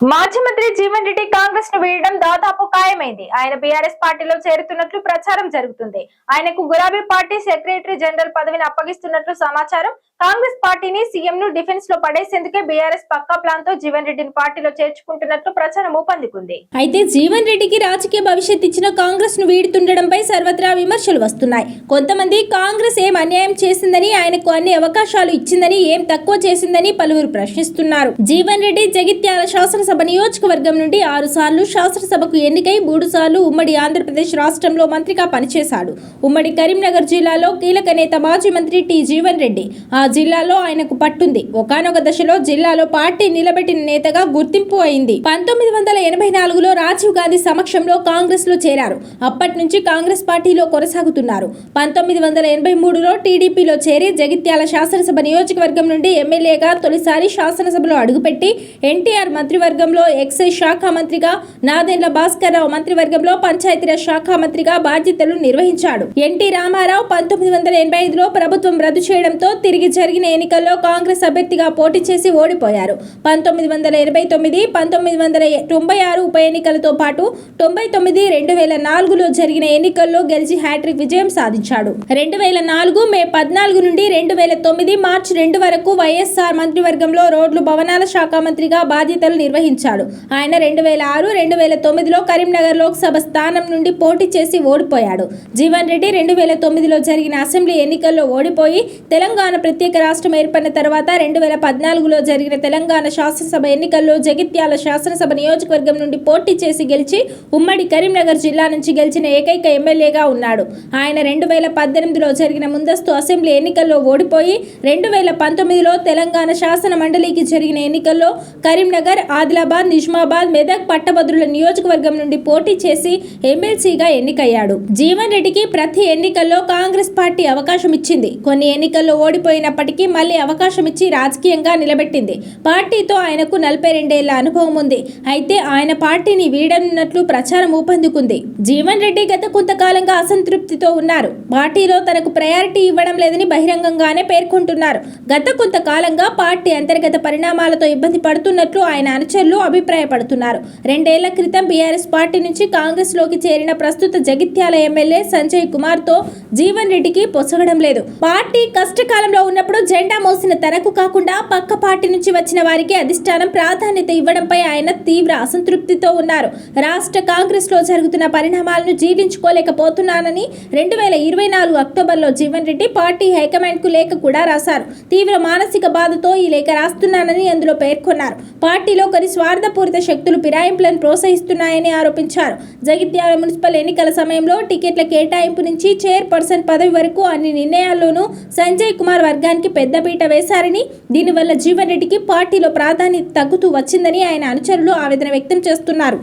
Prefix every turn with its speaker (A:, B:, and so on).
A: మాజీ మంత్రి జీవన్ రెడ్డి కాంగ్రెస్ ను వీడడం దాదాపు ఖాయమైంది. ఆయన బీఆర్ఎస్ పార్టీలో చేరుతున్నట్లు ప్రచారం జరుగుతుంది. ఆయనకు గులాబీ పార్టీ సెక్రటరీ జనరల్ పదవిని అప్పగిస్తున్నట్లు సమాచారం. కాంగ్రెస్ పార్టీని సీఎం ను డిఫెన్స్ లో పడేసేందుకే బీఆర్ఎస్ పక్కా ప్లాన్ తో జీవన్ రెడ్డిని పార్టీలో చేర్చుకుంటున్నట్లు ప్రచారం ఊపందుకుంది.
B: అయితే జీవన్ రెడ్డికి రాజకీయ భవిష్యత్ ఇచ్చిన కాంగ్రెస్ ను వీడుతుండడంపై సర్వత్రా విమర్శలు వస్తున్నాయి. కొంతమంది కాంగ్రెస్ ఏం అన్యాయం చేసిందని, ఆయనకు అన్ని అవకాశాలు ఇచ్చిందని, ఏం తక్కువ చేసిందని పలువురు ప్రశ్నిస్తున్నారు. జీవన్ రెడ్డి జగిత్యాల శాసనసభ నియోజకవర్గం నుండి 6 సార్లు శాసనసభకు ఎన్నికై 3 సార్లు ఉమ్మడి ఆంధ్రప్రదేశ్ రాష్ట్రంలో మంత్రిగా పనిచేశాడు. ఉమ్మడి కరీంనగర్ జిల్లాలో కీలక నేత మాజీ మంత్రి టి జీవన్ రెడ్డి. ఆ జిల్లాలో ఆయనకు పట్టుంది. ఒకానొక దశలో జిల్లాలో పార్టీ నిలబెట్టిన నేతగా గుర్తింపు అయింది. 1984లో రాజీవ్ గాంధీ సమక్షంలో కాంగ్రెస్ లో చేరారు. అప్పటి నుంచి కాంగ్రెస్ పార్టీలో కొనసాగుతున్నారు. 1983లో టీడీపీలో చేరి జగిత్యాల శాసనసభ నియోజకవర్గం నుండి ఎమ్మెల్యేగా తొలిసారి శాసనసభలో అడుగుపెట్టి ఎన్టీఆర్ మంత్రివర్గంలో ఎక్సైజ్ శాఖ మంత్రిగా, నాదెండ్ల భాస్కర్ రావు మంత్రివర్గంలో పంచాయతీరాజ్ శాఖ మంత్రిగా బాధ్యతలు నిర్వహించాడు. ఎన్టీ రామారావు 1985లో ప్రభుత్వం రద్దు చేయడంతో తిరిగి జరిగిన ఎన్నికల్లో కాంగ్రెస్ అభ్యర్థిగా పోటీ చేసి ఓడిపోయారు. 1989, 1996 ఉప ఎన్నికలతో పాటు 99, 2004లో జరిగిన ఎన్నికల్లో గెలిచి హ్యాట్రిక్ విజయం సాధించాడు. 2004 మే 14 నుండి 2009 మార్చి 2 వరకు వైఎస్ఆర్ మంత్రివర్గంలో రోడ్లు భవనాల శాఖ మంత్రిగా బాధ్యతలు నిర్వహించాడు. ఆయన 2006, 2009లో కరీంనగర్ లోక్సభ స్థానం నుండి పోటీ చేసి ఓడిపోయాడు. జీవన్ రెడ్డి 2009లో జరిగిన అసెంబ్లీ ఎన్నికల్లో ఓడిపోయి తెలంగాణ ప్రత్యేక రాష్ట్రం ఏర్పడిన తర్వాత 2014లో జరిగిన తెలంగాణ శాసనసభ ఎన్నికల్లో జగిత్యాల శాసనసభ నియోజకవర్గం నుండి పోటీ చేసి గెలిచి ఉమ్మడి కరీంనగర్ జిల్లా నుంచి గెలిచిన ఏకైక ఎమ్మెల్యేగా ఉన్నాడు. ఆయన 2018లో జరిగిన ముందస్తు అసెంబ్లీ ఎన్నికల్లో ఓడిపోయి 2019లో తెలంగాణ శాసన మండలికి జరిగిన ఎన్నికల్లో కరీంనగర్, ఆదిలాబాద్, నిజామాబాద్, మెదక్ పట్టభద్రుల నియోజకవర్గం నుండి పోటీ చేసి ఎమ్మెల్సీగా ఎన్నికయ్యాడు. జీవన్ రెడ్డికి ప్రతి ఎన్నికల్లో కాంగ్రెస్ పార్టీ అవకాశం ఇచ్చింది. కొన్ని ఎన్నికల్లో ఓడిపోయినప్పటికీ మళ్లీ అవకాశం ఇచ్చి రాజకీయంగా నిలబెట్టింది. పార్టీతో ఆయనకు 42 ఏళ్ల అనుభవం ఉంది. అయితే ఆయన పార్టీని వీడనున్నట్లు ప్రచారం ఊపందుకుంది. జీవన్ రెడ్డి గత కొంతకాలంగా అసంతృప్తితో ఉన్నారు. పార్టీలో తనకు ప్రయారిటీ ఇవ్వడం లేదని బహిరంగంగానే పేర్కొంటున్నారు. గత కొంతకాలంగా పార్టీ అంతర్గత పరిణామాలతో ఇబ్బంది పడుతున్నట్లు ఆయన అనుచరులు అభిప్రాయపడుతున్నారు. 2 ఏళ్ల క్రితం బీఆర్ఎస్ పార్టీ నుంచి కాంగ్రెస్ లోకి చేరిన ప్రస్తుత జగిత్యాల ఎమ్మెల్యే సంజయ్ కుమార్ తో జీవన్ రెడ్డికి పొసగడం లేదు. పార్టీ కష్టకాలంలో ఉన్నప్పుడు జెండా మోసిన తనకు కాకుండా పక్క పార్టీ నుంచి వచ్చిన వారికి అధిష్టానం ప్రాధాన్యత ఇవ్వడంపై ఆయన తీవ్ర అసంతృప్తితో ఉన్నారు. రాష్ట్ర కాంగ్రెస్ లో జరుగుతున్న పరిణామాలను జీర్ణించుకోలేకపోతున్నానని 2024 అక్టోబర్లో జీవన్ రెడ్డి పార్టీ హైకమాండ్ కు లేఖ కూడా రాశారు. తీవ్ర మానసిక బాధతో ఈ లేఖ రాస్తున్నానని అందులో పేర్కొన్నారు. పార్టీలో కొన్ని స్వార్థపూరిత శక్తులు ఫిరాయింపులను ప్రోత్సహిస్తున్నాయని ఆరోపించారు. జగిత్యాల మున్సిపల్ ఎన్నికల సమయంలో టికెట్ల కేటాయింపు నుంచి చైర్పర్సన్ పదవి వరకు అన్ని నిర్ణయాల్లోనూ సంజయ్ కుమార్ వర్గానికి పెద్దపీట వేశారని, దీనివల్ల జీవన్ రెడ్డికి పార్టీలో ప్రాధాన్యత తగ్గుతూ వచ్చిందని ఆయన అనుచరులు ఆవేదన వ్యక్తం చేస్తున్నారు.